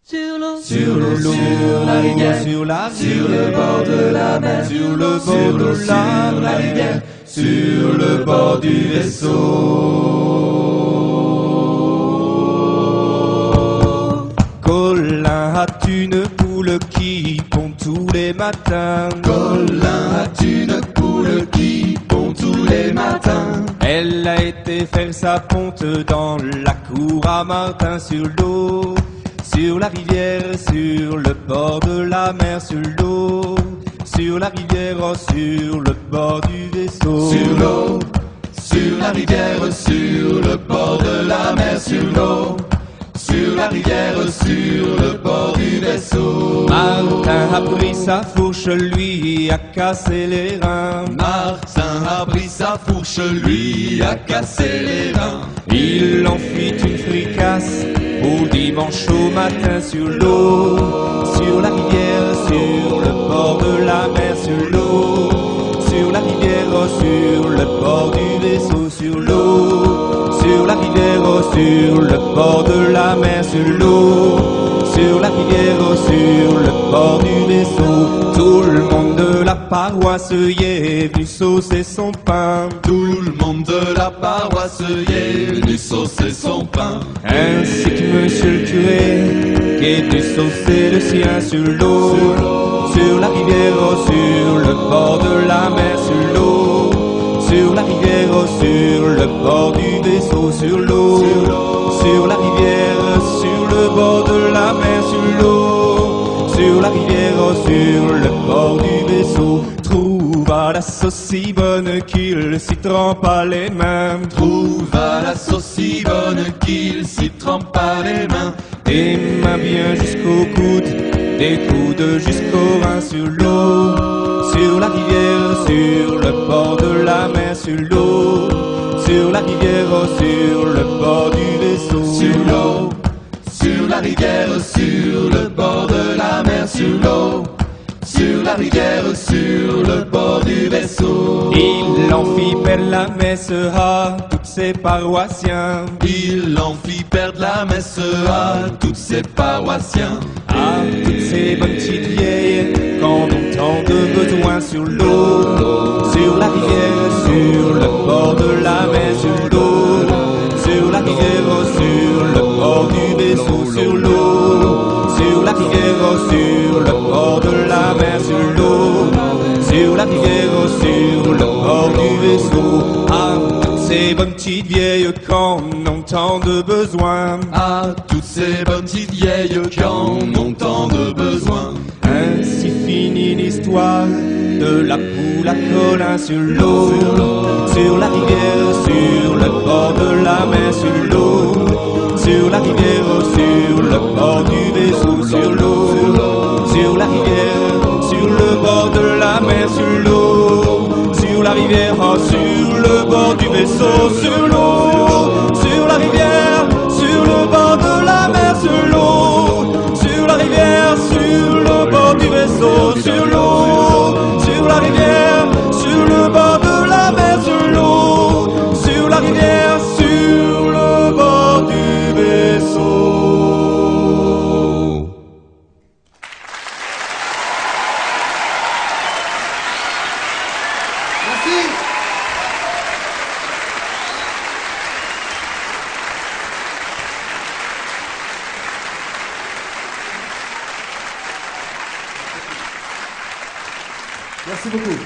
sur l'eau, sur la rivière, sur le bord de la mer, sur le bord de la rivière, sur le bord du vaisseau. Colin, as-tu une poule qui pond tous les matins? Colin, as-tu une poule qui pond tous les matins? Elle a été faire sa ponte dans la cour à Martin sur l'eau. Sur la rivière, sur le bord de la mer, sur l'eau. Sur la rivière, sur le bord du vaisseau. Sur l'eau, sur la rivière, sur le bord de la mer, sur l'eau. Sur la rivière, sur le bord du vaisseau. Martin a pris sa fourche, lui a cassé les reins. Martin a pris sa fourche, lui a cassé les reins. Il en fit une fricasse au dimanche au matin sur l'eau. Sur la rivière, sur le bord de la mer, sur l'eau. Sur la rivière, sur le bord du vaisseau, sur l'eau. Sur la rivière, sur le bord de la mer, sur l'eau. Sur la rivière, sur le bord du vaisseau. Tout le monde de la paroisse y est venu saucer son pain. Tout le monde de la paroisse y est venu saucer son pain. Ainsi que monsieur le curé qui est venu saucer le sien sur l'eau. Sur la rivière, sur le bord de la mer, sur l'eau. Sur la rivière, sur le bord du vaisseau, sur l'eau. Sur la rivière, sur le bord de la mer, sur l'eau. Sur la rivière, sur le bord du vaisseau. Trouva la sauce si bonne qu'il s'y trempa les mains. Trouva la sauce si bonne qu'il s'y trempa les mains. Des mains bien jusqu'au coude, des coudes jusqu'aux reins sur l'eau. Sur la rivière, sur le bord de la mer, sur l'eau. Sur la rivière, sur le bord du vaisseau. Sur l'eau, sur la rivière, sur le bord de la mer, sur l'eau. Sur la rivière, sur le bord du vaisseau. Il en fit perdre la messe à tous ses paroissiens. Il en fit perdre la messe à tous ses paroissiens. À toutes ces bonnes petites vieilles quand on tant de besoin sur l'eau. Sur la rivière, sur le bord de la mer, sur l'eau. Sur la rivière, sur le bord du vaisseau, sur l'eau. Sur la rivière, sur le bord de la mer, sur l'eau. Sur la rivière, sur le bord du vaisseau. À toutes ces bonnes petites vieilles quand on ont tant de besoin. À toutes ces bonnes petites vieilles quand on ont tant de besoin. Ainsi finit l'histoire de la poule à Colin sur l'eau. Sur la rivière, sur le bord de la mer, sur l'eau. Sur la rivière, sur le bord du vaisseau, sur l'eau. Sur la rivière, sur le bord de la mer, sur l'eau. Sur la rivière, sur le bord du vaisseau, sur l'eau. Sur la rivière, sur le bord de la mer, sur l'eau. Sur la rivière, sur le bord du vaisseau, sur l'eau. Sur la rivière, sur le bord de la mer, sur l'eau. Sur la rivière, sur le bord du vaisseau. Merci. Merci beaucoup.